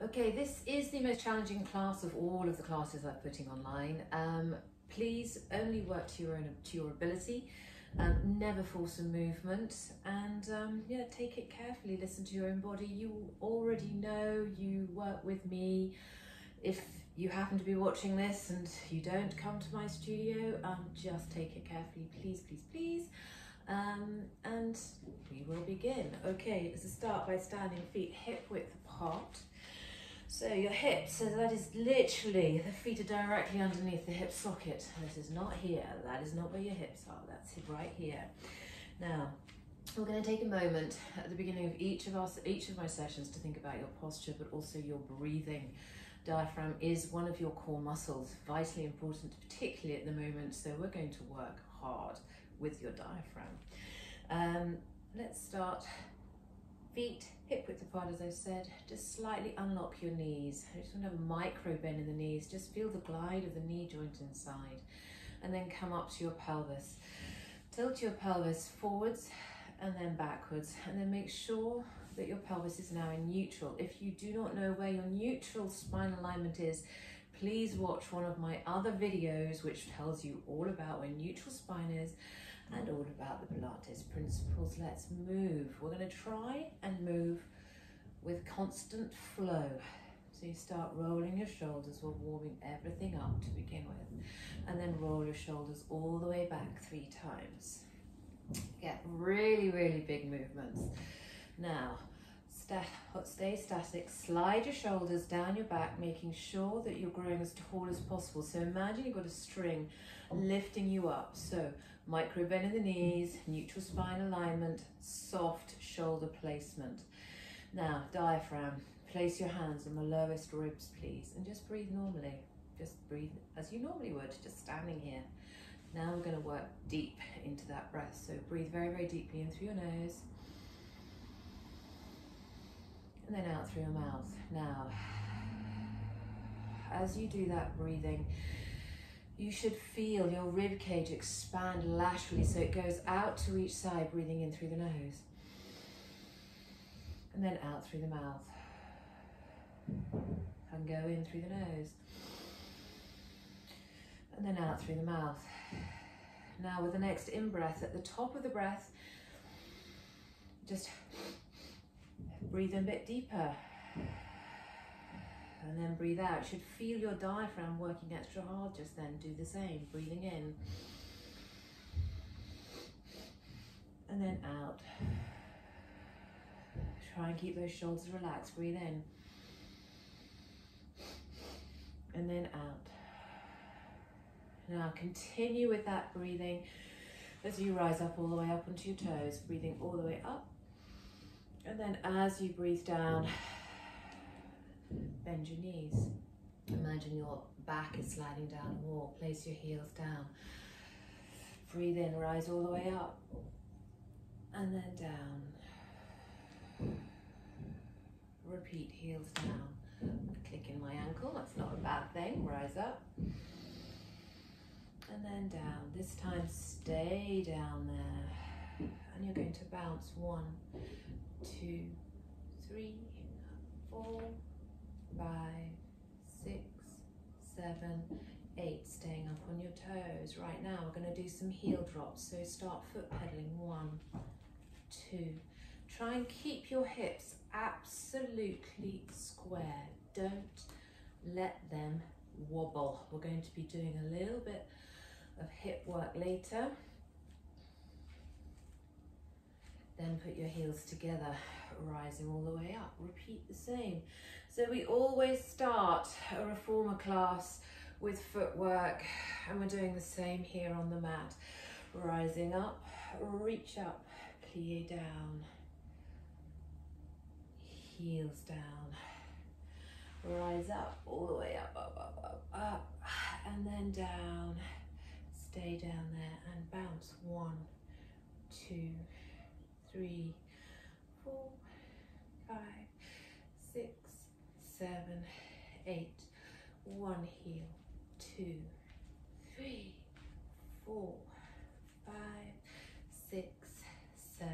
Okay, this is the most challenging class of all of the classes I'm putting online. Please only work to your ability. Never force a movement, and yeah, take it carefully. Listen to your own body. You already know, you work with me. If you happen to be watching this and you don't come to my studio, just take it carefully, please, please, please. And we will begin. Okay, let's start by standing feet hip width apart. So your hips, so that is literally, the feet are directly underneath the hip socket. This is not here, that is not where your hips are, that's right here. Now, we're going to take a moment at the beginning of each of my sessions to think about your posture, but also your breathing. Diaphragm is one of your core muscles, vitally important, particularly at the moment, so we're going to work hard with your diaphragm. Let's start. Feet hip width apart, as I said. Just slightly unlock your knees. I just want to have a micro bend in the knees. Just feel the glide of the knee joint inside. And then come up to your pelvis. Tilt your pelvis forwards and then backwards. And then make sure that your pelvis is now in neutral. If you do not know where your neutral spine alignment is, please watch one of my other videos which tells you all about where neutral spine is and all about the Pilates principles. Let's move. We're going to try and move with constant flow. So you start rolling your shoulders. We're warming everything up to begin with. And then roll your shoulders all the way back 3 times. Get really, really big movements. Now, stay static. Slide your shoulders down your back, making sure that you're growing as tall as possible. So imagine you've got a string lifting you up. So micro bend in the knees, neutral spine alignment, soft shoulder placement. Now, diaphragm, place your hands on the lowest ribs, please, and just breathe normally. Just breathe as you normally would, just standing here. Now we're going to work deep into that breath. So breathe very, very deeply in through your nose. And then out through your mouth. Now, as you do that breathing, you should feel your rib cage expand laterally so it goes out to each side, breathing in through the nose. And then out through the mouth. And go in through the nose. And then out through the mouth. Now with the next in-breath, at the top of the breath, just breathe in a bit deeper. And then breathe out. You should feel your diaphragm working extra hard just then. Do the same, breathing in. And then out. Try and keep those shoulders relaxed. Breathe in. And then out. Now continue with that breathing as you rise up all the way up onto your toes. Breathing all the way up. And then as you breathe down, bend your knees. Imagine your back is sliding down a wall. Place your heels down. Breathe in, rise all the way up. And then down. Repeat, heels down. Click in my ankle, that's not a bad thing. Rise up. And then down. This time stay down there. And you're going to bounce 1, 2, 3, 4, 5, 6, 7, 8. Staying up on your toes. Right now we're going to do some heel drops. So start foot pedaling. 1, 2. Try and keep your hips absolutely square. Don't let them wobble. We're going to be doing a little bit of hip work later. Then put your heels together, rising all the way up. Repeat the same. So we always start a reformer class with footwork, and we're doing the same here on the mat. Rising up, reach up, plie down, heels down, rise up, all the way up, up, up, up, up, and then down. Stay down there and bounce. 1, 2, 3, 4, 5, 6, 7, 8. 1 heel, 2, 3, 4, 5, 6, 7,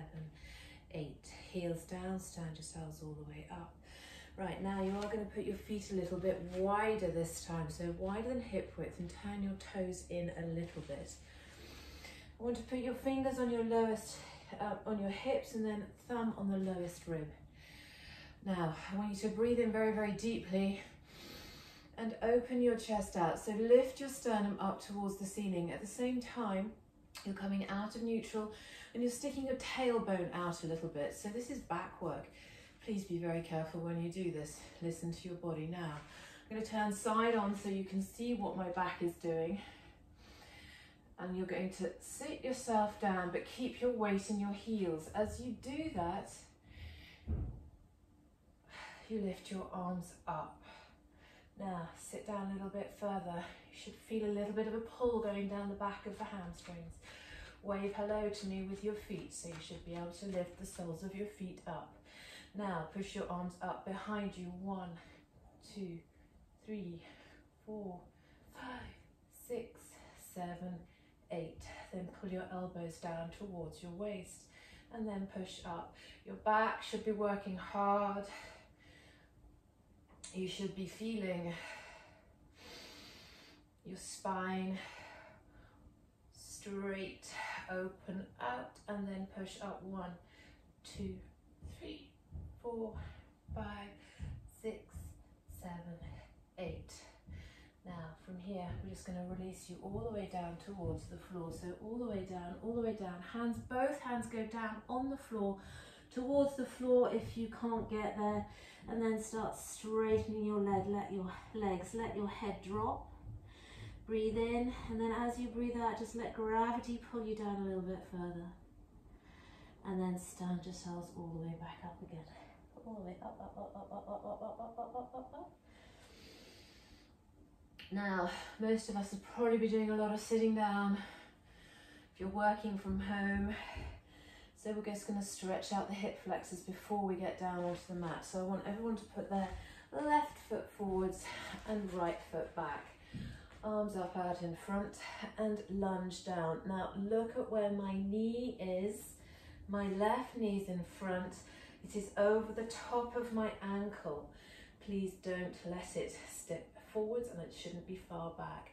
8. Heels down, stand yourselves all the way up. Right, now you are going to put your feet a little bit wider this time, so wider than hip width, and turn your toes in a little bit. I want to put your fingers on your lowest, on your hips, and then thumb on the lowest rib. Now, I want you to breathe in very, very deeply and open your chest out. So lift your sternum up towards the ceiling. At the same time, you're coming out of neutral and you're sticking your tailbone out a little bit. So this is back work. Please be very careful when you do this. Listen to your body now. I'm going to turn side on so you can see what my back is doing. And you're going to sit yourself down, but keep your weight in your heels. As you do that, you lift your arms up. Now, sit down a little bit further. You should feel a little bit of a pull going down the back of the hamstrings. Wave hello to me with your feet, so you should be able to lift the soles of your feet up. Now, push your arms up behind you. 1, 2, 3, 4, 5, 6, 7, 8. Then pull your elbows down towards your waist and then push up. Your back should be working hard. You should be feeling your spine straight, open out, and then push up. 1, 2, 3, 4, 5, 6, 7, 8. Now from here, we're just going to release you all the way down towards the floor. So all the way down, all the way down. Hands, both hands go down on the floor, towards the floor if you can't get there. And then start straightening your leg, let your head drop. Breathe in, and then as you breathe out, just let gravity pull you down a little bit further. And then stand yourselves all the way back up again. All the way up, up, up, up, up, up, up, up, up, up, up, up. Now, most of us will probably be doing a lot of sitting down if you're working from home. So we're just going to stretch out the hip flexors before we get down onto the mat. So I want everyone to put their left foot forwards and right foot back. Arms up out in front and lunge down. Now look at where my knee is. My left knee's in front. It is over the top of my ankle. Please don't let it step forwards, and it shouldn't be far back.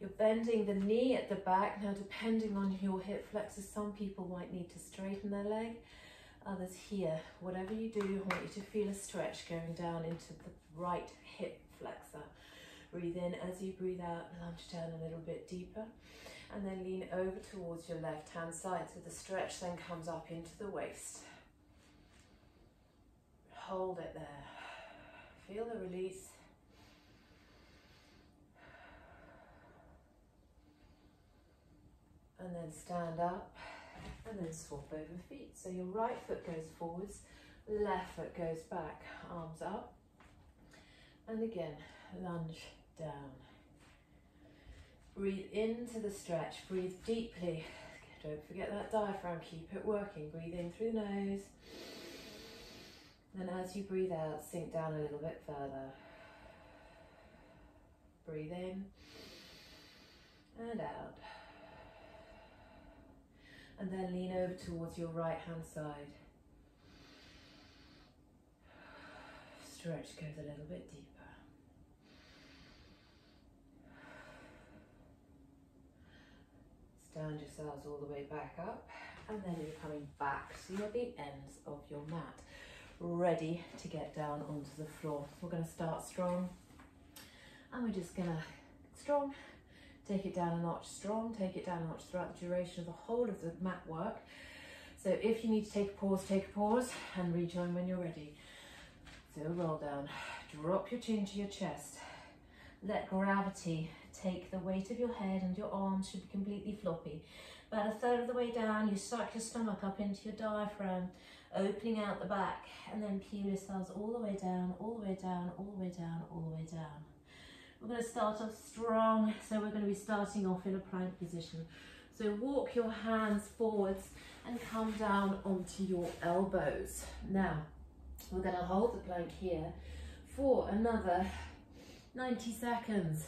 You're bending the knee at the back. Now, depending on your hip flexors, some people might need to straighten their leg, others here. Whatever you do, I want you to feel a stretch going down into the right hip flexor. Breathe in. As you breathe out, lunge down a little bit deeper, and then lean over towards your left hand side. So the stretch then comes up into the waist. Hold it there. Feel the release. And then stand up and then swap over feet. So your right foot goes forwards, left foot goes back, arms up. And again, lunge down. Breathe into the stretch, breathe deeply. Don't forget that diaphragm, keep it working. Breathe in through the nose. And as you breathe out, sink down a little bit further. Breathe in and out. And then lean over towards your right hand side. Stretch goes a little bit deeper. Stand yourselves all the way back up, and then you're coming back so you're at the ends of your mat, ready to get down onto the floor. We're going to start strong, and we're just going to strong, take it down a notch, strong, take it down a notch throughout the duration of the whole of the mat work. So if you need to take a pause and rejoin when you're ready. So roll down, drop your chin to your chest. Let gravity take the weight of your head, and your arms should be completely floppy. About a third of the way down, you suck your stomach up into your diaphragm, opening out the back, and then peel yourselves all the way down, all the way down, all the way down, all the way down. We're going to start off strong, so we're going to be starting off in a plank position. So walk your hands forwards and come down onto your elbows. Now, we're going to hold the plank here for another 90 seconds.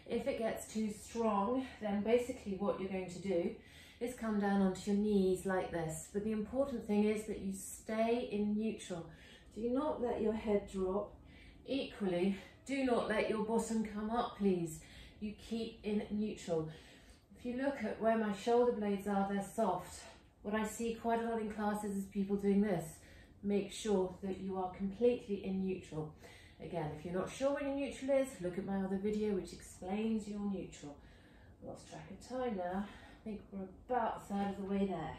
If it gets too strong, then basically what you're going to do is come down onto your knees like this. But the important thing is that you stay in neutral. Do not let your head drop. Equally, do not let your bottom come up, please. You keep in neutral. If you look at where my shoulder blades are, they're soft. What I see quite a lot in classes is people doing this. Make sure that you are completely in neutral. Again, if you're not sure where your neutral is, look at my other video which explains your neutral. Lost track of time now. I think we're about a third of the way there.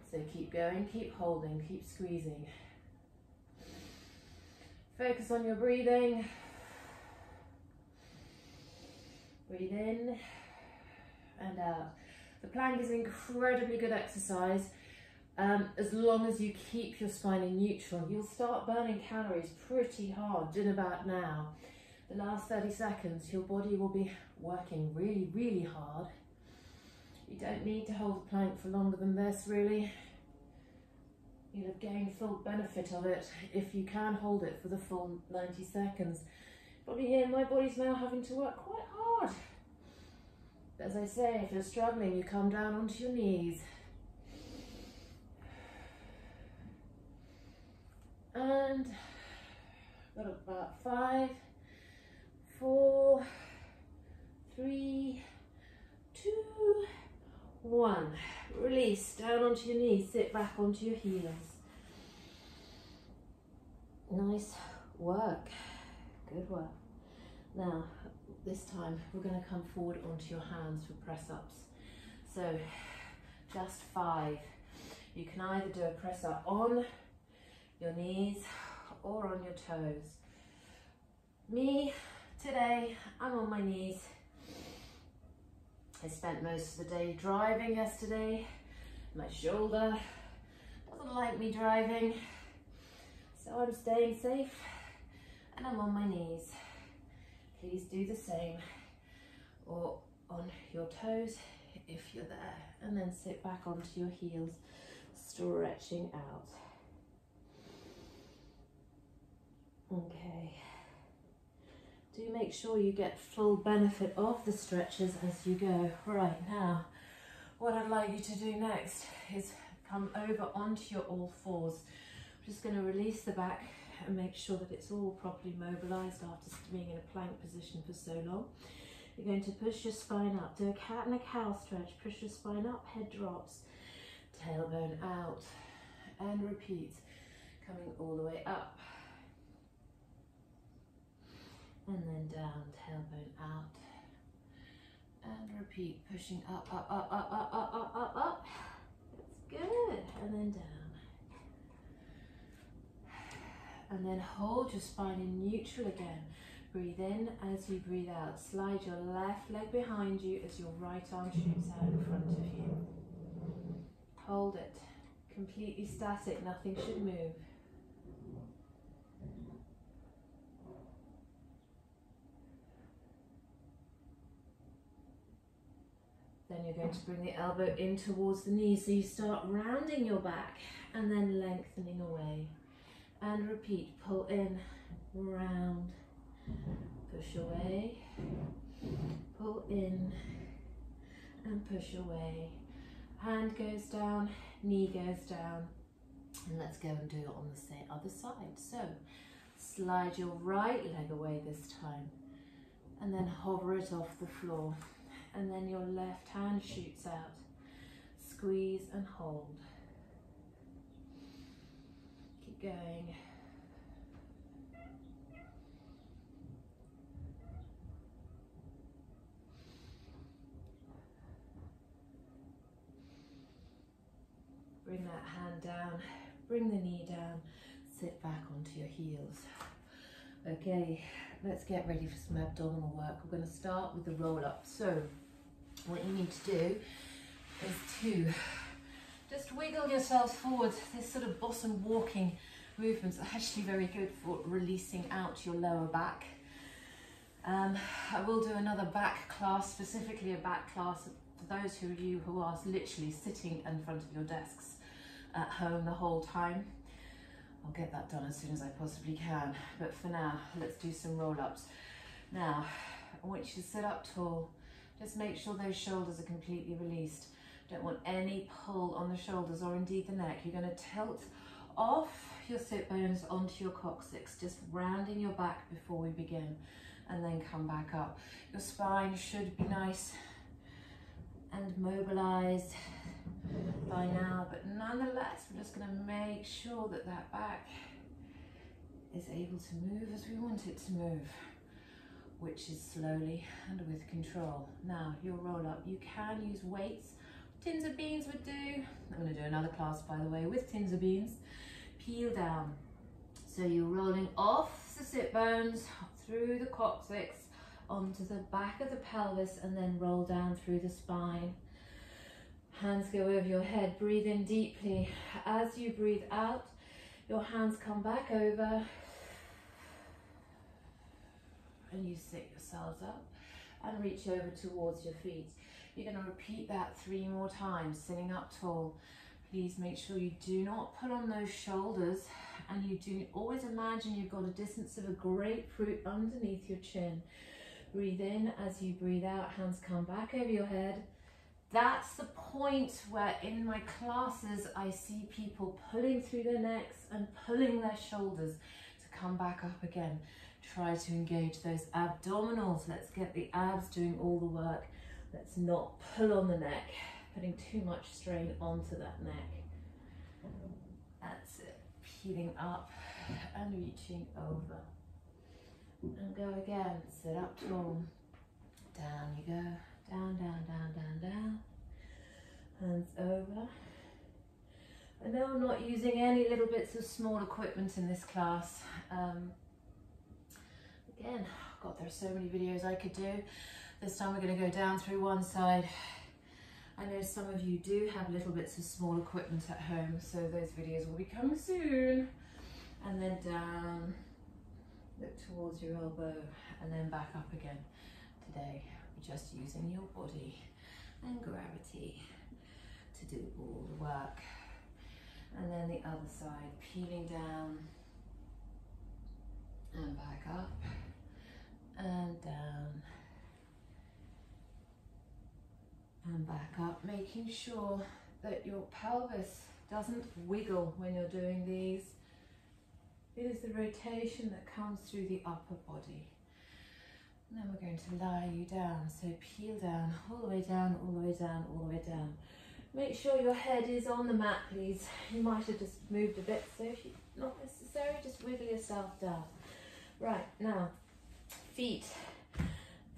So keep going, keep holding, keep squeezing. Focus on your breathing. Breathe in and out. The plank is an incredibly good exercise. As long as you keep your spine in neutral, you'll start burning calories pretty hard in about now. The last 30 seconds, your body will be working really, really hard. You don't need to hold the plank for longer than this, really. You'll have gained full benefit of it if you can hold it for the full 90 seconds. Probably here, my body's now having to work quite hard. But as I say, if you're struggling, you come down onto your knees. And got about 5, 4, 3, 2, 1. Release down onto your knees, sit back onto your heels. Nice work, good work. Now, this time we're going to come forward onto your hands for press ups. So, just 5. You can either do a press up on your knees or on your toes. Me, today, I'm on my knees. I spent most of the day driving yesterday. My shoulder doesn't like me driving, so I'm staying safe and I'm on my knees. Please do the same, or on your toes if you're there, and then sit back onto your heels, stretching out. Okay, do make sure you get full benefit of the stretches as you go. Right, now, what I'd like you to do next is come over onto your all fours. I'm just going to release the back and make sure that it's all properly mobilized after being in a plank position for so long. You're going to push your spine up, do a cat and a cow stretch, push your spine up, head drops, tailbone out, and repeat, coming all the way up. And then down, tailbone out, and repeat, pushing up, up, up, up, up, up, up, up, up. That's good. And then down. And then hold your spine in neutral again. Breathe in as you breathe out. Slide your left leg behind you as your right arm shoots out in front of you. Hold it. Completely static, nothing should move. Then you're going to bring the elbow in towards the knee, so you start rounding your back and then lengthening away. And repeat, pull in, round, push away, pull in, and push away. Hand goes down, knee goes down, and let's go and do it on the other side. So, slide your right leg away this time, and then hover it off the floor. And then your left hand shoots out. Squeeze and hold. Keep going. Bring that hand down, bring the knee down, sit back onto your heels. Okay, let's get ready for some abdominal work. We're going to start with the roll up. So what you need to do is to just wiggle yourselves forward. This sort of bottom walking movements are actually very good for releasing out your lower back. I will do another back class, specifically a back class for those of you who are literally sitting in front of your desks at home the whole time. I'll get that done as soon as I possibly can, but for now, let's do some roll-ups. Now, I want you to sit up tall. Just make sure those shoulders are completely released. Don't want any pull on the shoulders or indeed the neck. You're going to tilt off your sit bones onto your coccyx, just rounding your back before we begin, and then come back up. Your spine should be nice and mobilized by now, but nonetheless, we're just going to make sure that that back is able to move as we want it to move, which is slowly and with control. Now, your roll up, you can use weights. Tins of beans would do. I'm going to do another class, by the way, with tins of beans. Peel down. So you're rolling off the sit bones, through the coccyx, onto the back of the pelvis, and then roll down through the spine. Hands go over your head. Breathe in deeply. As you breathe out, your hands come back over, and you sit yourselves up and reach over towards your feet. You're going to repeat that 3 more times, sitting up tall. Please make sure you do not pull on those shoulders, and you do always imagine you've got a distance of a grapefruit underneath your chin. Breathe in. As you breathe out, hands come back over your head. That's the point where in my classes I see people pulling through their necks and pulling their shoulders to come back up again. Try to engage those abdominals. Let's get the abs doing all the work. Let's not pull on the neck, putting too much strain onto that neck. That's it. Peeling up and reaching over. And go again. Sit up tall. Down you go. Down, down, down, down, down. Hands over. I know I'm not using any little bits of small equipment in this class. Again, God, there are so many videos I could do. This time we're going to go down through one side. I know some of you do have little bits of small equipment at home, so those videos will be coming soon. And then down, look towards your elbow, and then back up again. Today, we're just using your body and gravity to do all the work. And then the other side, peeling down and back up and down and back up, making sure that your pelvis doesn't wiggle when you're doing these. It is the rotation that comes through the upper body. And then we're going to lie you down, so peel down, all the way down, all the way down, all the way down. Make sure your head is on the mat, please. You might have just moved a bit, so if you're not necessary, just wiggle yourself down. Right, now, feet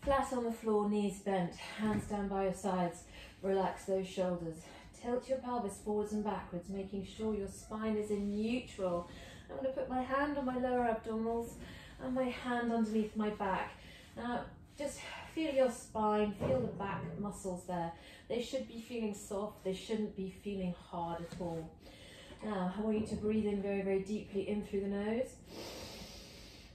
flat on the floor, knees bent, hands down by your sides. Relax those shoulders. Tilt your pelvis forwards and backwards, making sure your spine is in neutral. I'm going to put my hand on my lower abdominals and my hand underneath my back. Now, just feel your spine, feel the back muscles there. They should be feeling soft, they shouldn't be feeling hard at all. Now, I want you to breathe in very, very deeply in through the nose.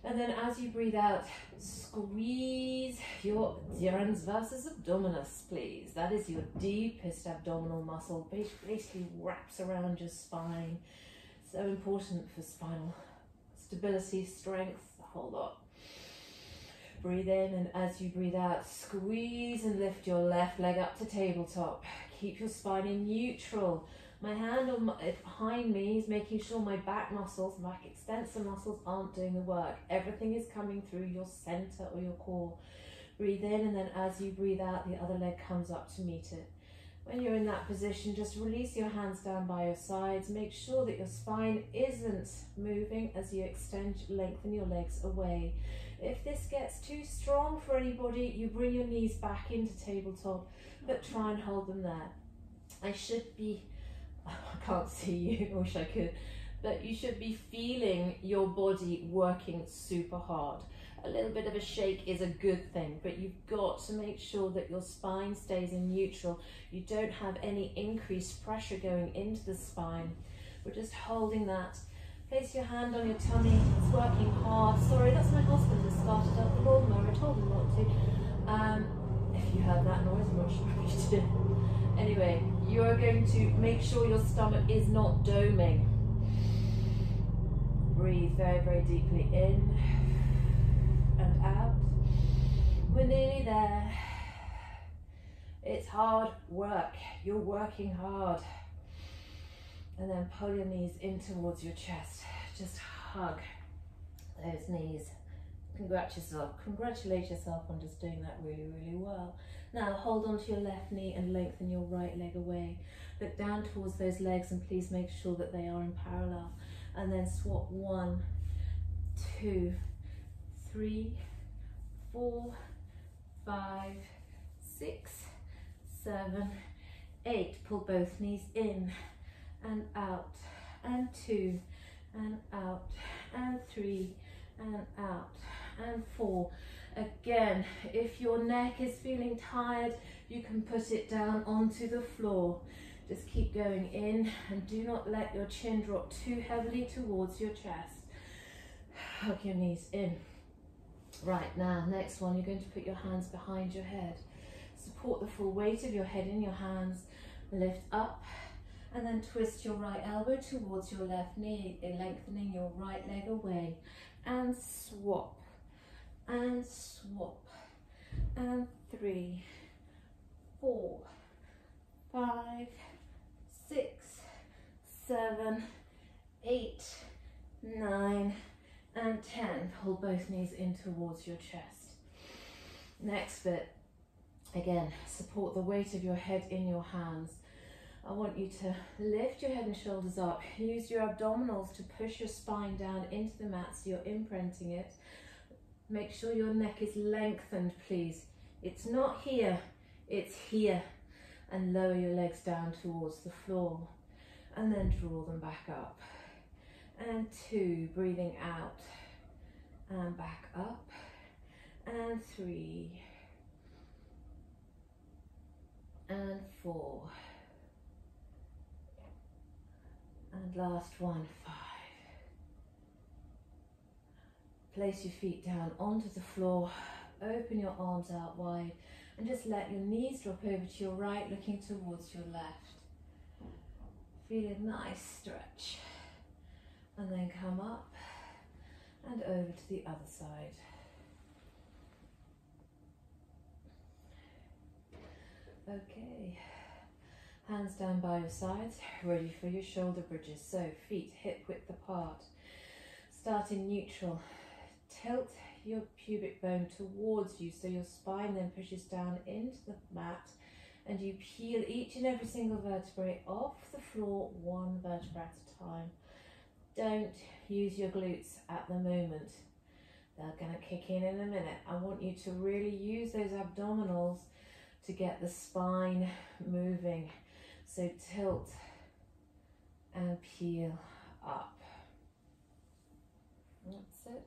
And then as you breathe out, squeeze your transversus abdominis, please. That is your deepest abdominal muscle, basically wraps around your spine. So important for spinal stability, strength, the whole lot. Breathe in, and as you breathe out, squeeze and lift your left leg up to tabletop. Keep your spine in neutral. My hand behind me is making sure my back muscles, back extensor muscles aren't doing the work. Everything is coming through your center or your core. Breathe in, and then as you breathe out, the other leg comes up to meet it. When you're in that position, just release your hands down by your sides. Make sure that your spine isn't moving as you lengthen your legs away. If this gets too strong for anybody, you bring your knees back into tabletop, but try and hold them there. I can't see you, I wish I could, but you should be feeling your body working super hard. A little bit of a shake is a good thing, but you've got to make sure that your spine stays in neutral. You don't have any increased pressure going into the spine. We're just holding that. Place your hand on your tummy. It's working hard. Sorry, that's my husband who started up the lawnmower. I told him not to. If you heard that noise, I'm not sure if you did. Anyway, you are going to make sure your stomach is not doming. Breathe very, very deeply in and out. We're nearly there. It's hard work. You're working hard. And then pull your knees in towards your chest. Just hug those knees. Congratulate yourself on just doing that really, really well. Now hold on to your left knee and lengthen your right leg away. Look down towards those legs and please make sure that they are in parallel. And then swap 1, 2, 3, 4, 5, 6, 7, 8. Pull both knees in and out, and 2, and out, and 3, and out, and 4. Again, if your neck is feeling tired, you can put it down onto the floor. Just keep going in and do not let your chin drop too heavily towards your chest. Hug your knees in. Right, now, next one, you're going to put your hands behind your head. Support the full weight of your head in your hands. Lift up and then twist your right elbow towards your left knee, lengthening your right leg away. And swap, and swap, and 3, 4, 5, 6, 7, 8, 9, and 10. Pull both knees in towards your chest. Next bit, again, support the weight of your head in your hands. I want you to lift your head and shoulders up. Use your abdominals to push your spine down into the mat so you're imprinting it. Make sure your neck is lengthened, please. It's not here, it's here. And lower your legs down towards the floor. And then draw them back up. And 2, breathing out. And back up. And 3. And 4. And last one, 5. Place your feet down onto the floor, open your arms out wide, and just let your knees drop over to your right, looking towards your left. Feel a nice stretch. And then come up and over to the other side. Okay. Hands down by your sides, ready for your shoulder bridges. So feet hip width apart. Start in neutral. Tilt your pubic bone towards you so your spine then pushes down into the mat and you peel each and every single vertebrae off the floor, one vertebra at a time. Don't use your glutes at the moment. They're going to kick in a minute. I want you to really use those abdominals to get the spine moving. So tilt and peel up. That's it.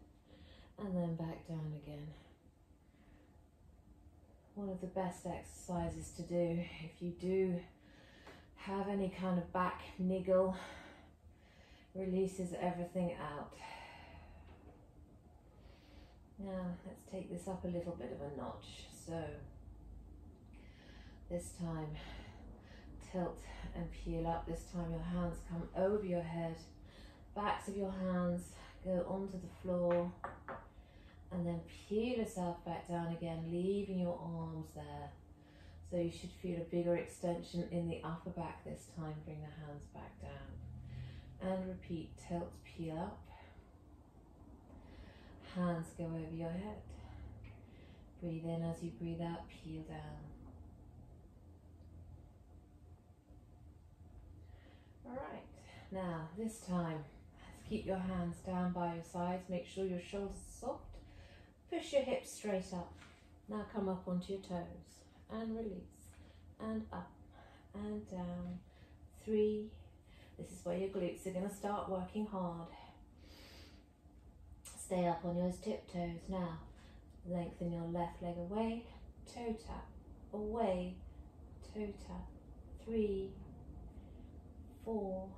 And then back down again. One of the best exercises to do if you do have any kind of back niggle, releases everything out. Now let's take this up a little bit of a notch. So this time tilt and peel up. This time your hands come over your head, backs of your hands go onto the floor, and then peel yourself back down again, leaving your arms there. So you should feel a bigger extension in the upper back this time. Bring the hands back down and repeat. Tilt, peel up, hands go over your head. Breathe in as you breathe out, peel down. Alright, now this time, keep your hands down by your sides, make sure your shoulders are soft, push your hips straight up. Now come up onto your toes and release, and up and down. 3, this is where your glutes are going to start working hard. Stay up on your tiptoes. Now lengthen your left leg away, toe tap, away, toe tap. 3, 4,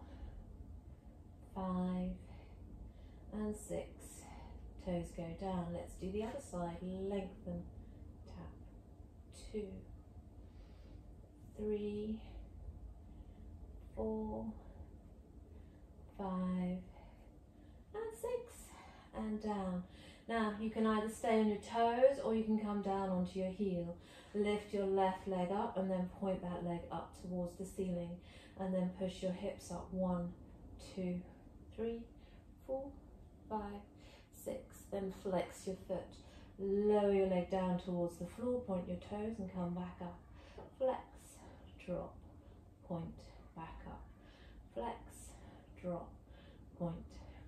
5, and 6. Toes go down. Let's do the other side. Lengthen, tap. 2, 3, 4, 5, and 6. And down. Now you can either stay on your toes or you can come down onto your heel. Lift your left leg up and then point that leg up towards the ceiling, and then push your hips up. 1, 2, 3, 4, 5, 6. Then flex your foot. Lower your leg down towards the floor, point your toes and come back up. Flex, drop, point, back up. Flex, drop, point,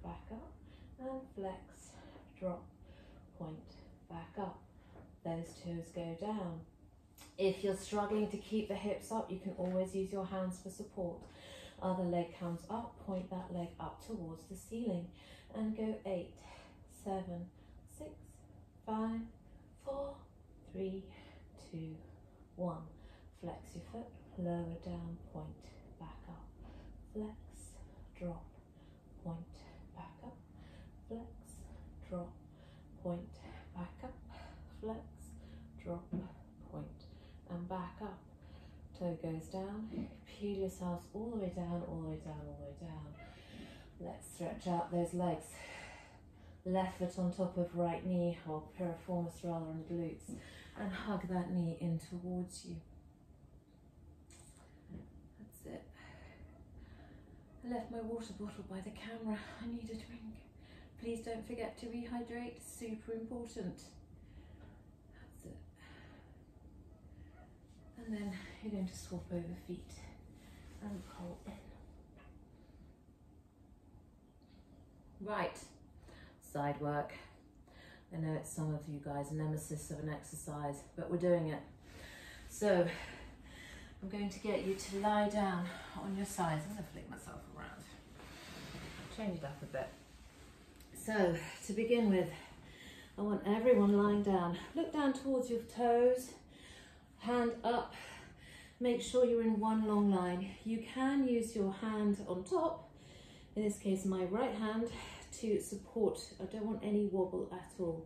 back up. And flex, drop, point, back up. Those toes go down. If you're struggling to keep the hips up, you can always use your hands for support. Other leg comes up, point that leg up towards the ceiling and go 8, 7, 6, 5, 4, 3, 2, 1. Flex your foot, lower down, point, back up. Flex, drop, point, back up. Flex, drop, point, back up. Flex, drop, point, and back up. Toe goes down. Peel yourselves all the way down, all the way down, all the way down. Let's stretch out those legs. Left foot on top of right knee, or piriformis rather, and glutes, and hug that knee in towards you. That's it. I left my water bottle by the camera. I need a drink. Please don't forget to rehydrate, super important. That's it. And then you're going to swap over feet and pull in. Right, side work. I know it's some of you guys' nemesis of an exercise, but we're doing it. So I'm going to get you to lie down on your sides. I'm going to flick myself around. Change it up a bit. So to begin with, I want everyone lying down. Look down towards your toes, hand up. Make sure you're in one long line. You can use your hand on top, in this case my right hand, to support. I don't want any wobble at all.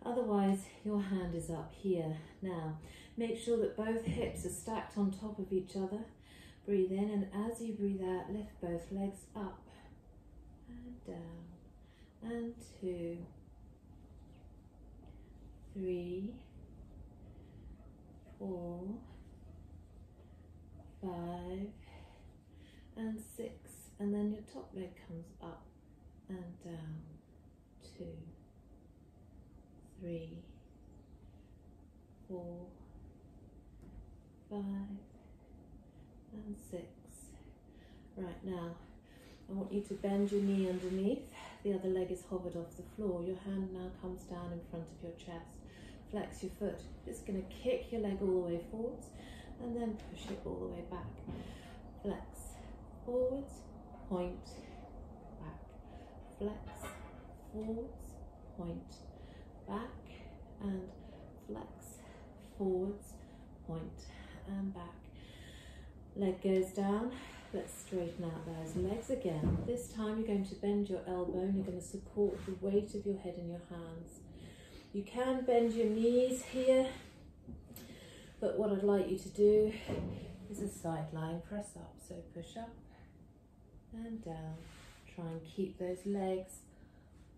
Otherwise, your hand is up here. Now, make sure that both hips are stacked on top of each other. Breathe in, and as you breathe out, lift both legs up and down. And 2, 3, 4, 5, and 6. And then your top leg comes up and down. 2, 3, 4, 5, and 6. Right, now I want you to bend your knee underneath. The other leg is hovered off the floor. Your hand now comes down in front of your chest. Flex your foot. Just going to kick your leg all the way forwards and then push it all the way back. Flex forwards, point, back. Flex forwards, point, back, and flex forwards, point, and back. Leg goes down. Let's straighten out those legs again. This time you're going to bend your elbow and you're going to support the weight of your head in your hands. You can bend your knees here, but what I'd like you to do is a side lying press up. So push up and down. Try and keep those legs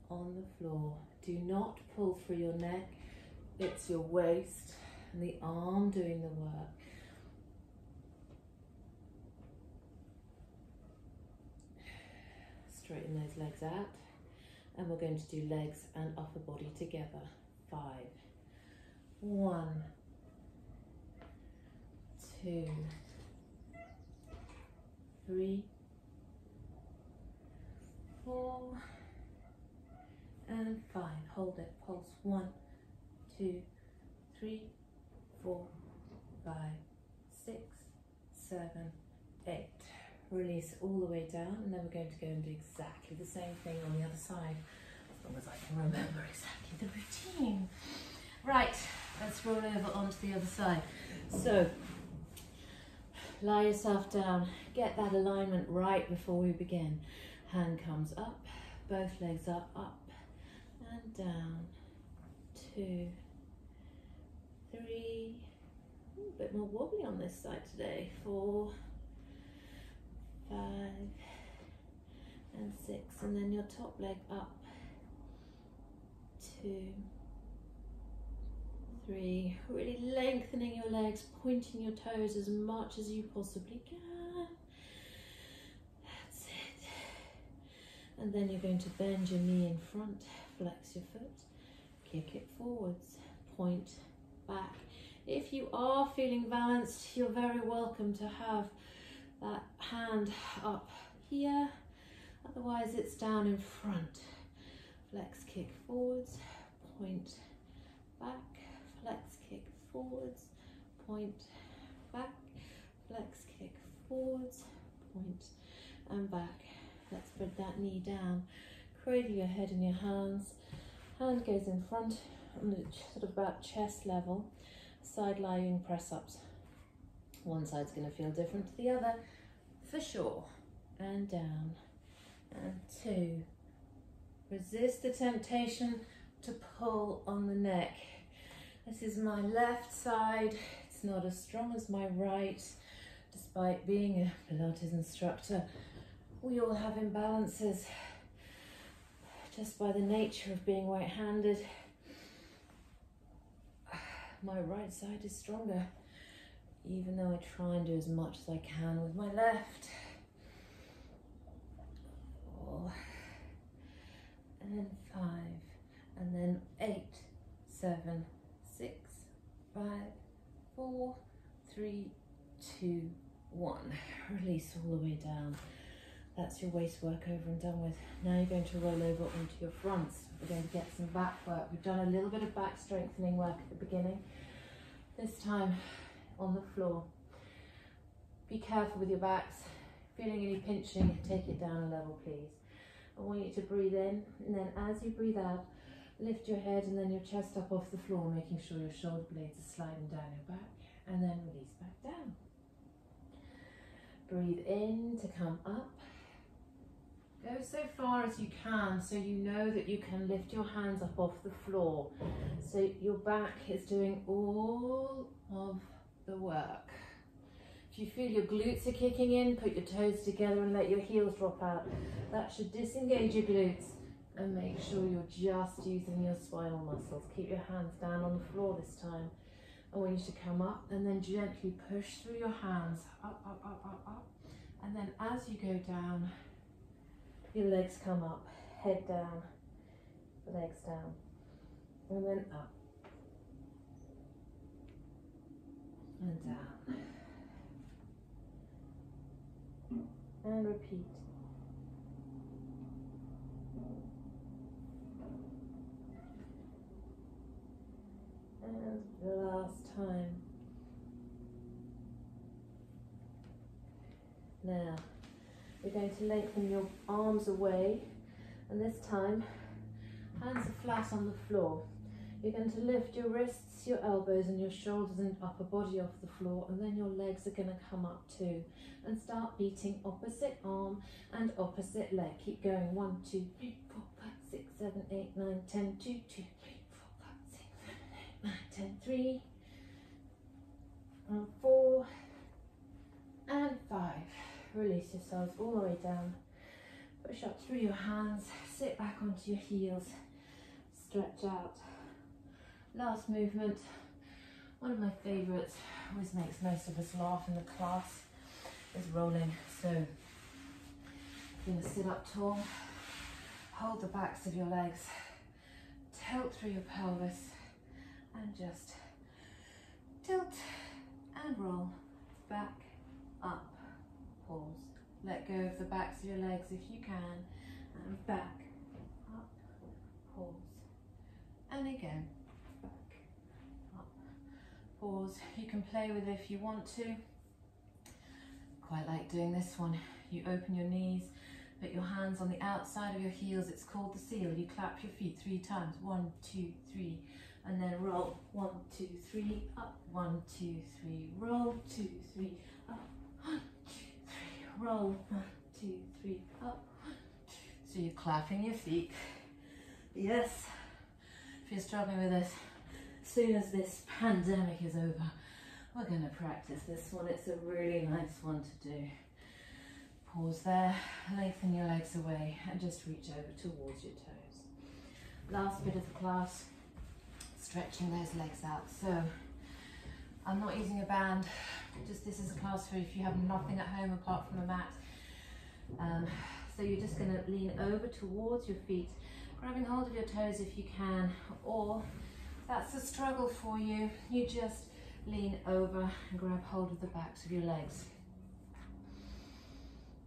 on the floor. Do not pull through your neck. It's your waist and the arm doing the work. Straighten those legs out, and we're going to do legs and upper body together. 5, 1, 2, 3, 4, and 5. Hold it. Pulse. 1, 2, 3, 4, 5, 6, 7, 8. Release all the way down, and then we're going to go and do exactly the same thing on the other side, as long as I can remember exactly the routine. Right, let's roll over onto the other side. So, lie yourself down, get that alignment right before we begin. Hand comes up, both legs are up and down. 2, 3, a bit more wobbly on this side today. 4, 5, and 6, and then your top leg up. 2, 3. Really lengthening your legs, pointing your toes as much as you possibly can. That's it. And then you're going to bend your knee in front, flex your foot, kick it forwards, point back. If you are feeling balanced, you're very welcome to have that hand up here. Otherwise, it's down in front. Flex, kick forwards, point back, flex, kick forwards, point back, flex, kick forwards, point and back. Let's put that knee down. Cradle your head in your hands. Hand goes in front on the sort of about chest level. Side lying press ups. One side's going to feel different to the other for sure. And down. And 2. Resist the temptation to pull on the neck. This is my left side. It's not as strong as my right. Despite being a Pilates instructor, we all have imbalances just by the nature of being right-handed. My right side is stronger, even though I try and do as much as I can with my left. 4, and then 5, and then 8, 7, 6, 5, 4, 3, 2, 1. Release all the way down. That's your waist work over and done with. Now you're going to roll over onto your fronts. We're going to get some back work. We've done a little bit of back strengthening work at the beginning. This time on the floor. Be careful with your backs. Feeling any pinching, take it down a level, please. I want you to breathe in, and then as you breathe out, lift your head and then your chest up off the floor, making sure your shoulder blades are sliding down your back, and then release back down. Breathe in to come up. Go so far as you can, so you know that you can lift your hands up off the floor. So your back is doing all of the work. If you feel your glutes are kicking in, put your toes together and let your heels drop out. That should disengage your glutes and make sure you're just using your spinal muscles. Keep your hands down on the floor this time. I want you to come up and then gently push through your hands. Up, up, up, up, up. And then as you go down, your legs come up, head down, legs down, and then up, and down, and repeat. And the last time. Now, we're going to lengthen your arms away, and this time, hands are flat on the floor. You're going to lift your wrists, your elbows, and your shoulders and upper body off the floor, and then your legs are going to come up too. And start beating opposite arm and opposite leg. Keep going. 1, 2, 3, 4, 5, 6, 7, 8, 9, 10, 2, 2, 3, 4, 5, 6, 7, 8, 9, 10, 3, and 4, and 5. Release yourselves all the way down. Push up through your hands, sit back onto your heels, stretch out. Last movement, one of my favourites, always makes most of us laugh in the class, is rolling. So you're going to sit up tall, hold the backs of your legs, tilt through your pelvis, and just tilt and roll back, up. Pause. Let go of the backs of your legs if you can, and back, up, pause, and again, back, up, pause. You can play with it if you want to. Quite like doing this one. You open your knees, put your hands on the outside of your heels. It's called the seal. You clap your feet 3 times. 1, 2, 3, and then roll. 1, 2, 3, up. 1, 2, 3, roll. 2, 3, up. 1, 2, 3, roll. 1, 2, 3, up. 1, 2. So you're clapping your feet. Yes. If you're struggling with this, as soon as this pandemic is over, we're going to practice this one. It's a really nice one to do. Pause there, lengthen your legs away, and just reach over towards your toes. last bit of the class, stretching those legs out. So I'm not using a band, just this is a class for if you have nothing at home apart from a mat. So you're just going to lean over towards your feet, grabbing hold of your toes if you can, or if that's a struggle for you, you just lean over and grab hold of the backs of your legs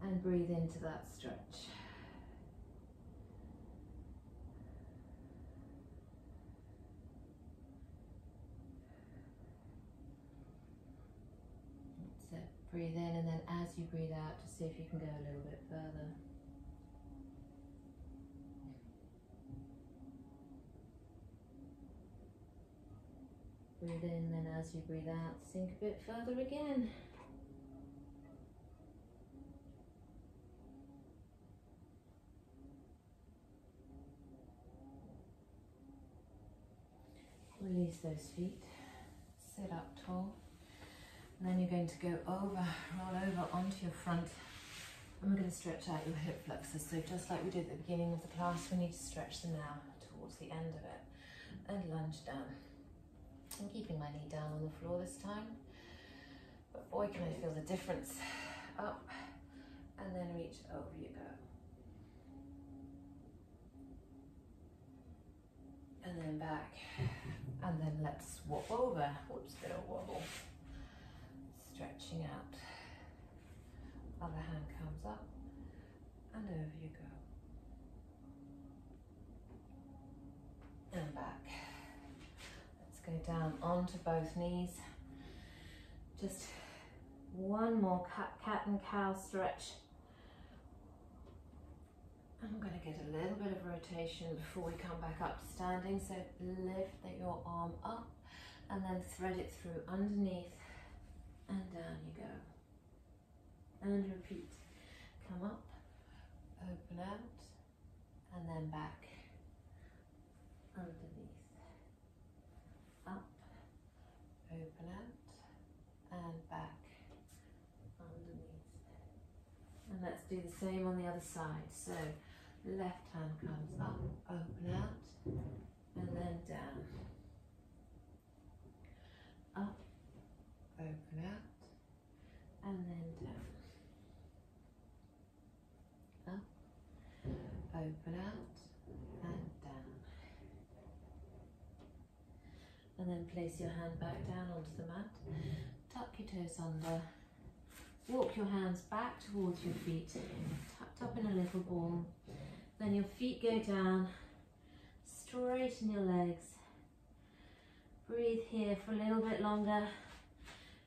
and breathe into that stretch. That's it. Breathe in, and then as you breathe out, just see if you can go a little bit further. Breathe in, then as you breathe out, sink a bit further again. Release those feet, sit up tall, and then you're going to go over, roll over onto your front, and we're going to stretch out your hip flexors. So just like we did at the beginning of the class, we need to stretch them now towards the end of it, and lunge down. I'm keeping my knee down on the floor this time, but boy can I feel the difference. Up, and then reach over you go. And then back, and then let's swap over. Whoops, bit of wobble. Stretching out. Other hand comes up, and over you go. And back. Go down onto both knees. Just one more cat and cow stretch. I'm going to get a little bit of rotation before we come back up to standing. So lift your arm up and then thread it through underneath, and down you go. And repeat. Come up, open out, and then back, underneath. Up, open out, and back, underneath. And let's do the same on the other side. So left hand comes up, open out, and then down. Up, open out, and then down. Up, open out, and down. And then place your hand back down onto the mat, tuck your toes under, walk your hands back towards your feet, tucked up in a little ball. Then your feet go down, straighten your legs. Breathe here for a little bit longer.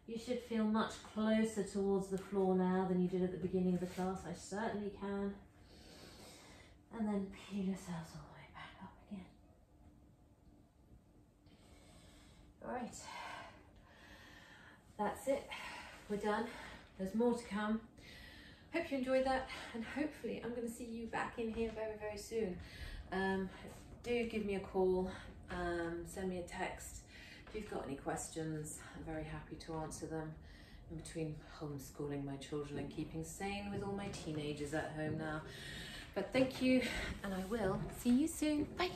You should feel much closer towards the floor now than you did at the beginning of the class. I certainly can. And then peel yourselves all the way back up again. All right, that's it. We're done. There's more to come. Hope you enjoyed that, and hopefully I'm going to see you back in here very, very soon. Do give me a call, send me a text. If you've got any questions, I'm very happy to answer them in between homeschooling my children and keeping sane with all my teenagers at home now. But thank you, and I will see you soon. Bye.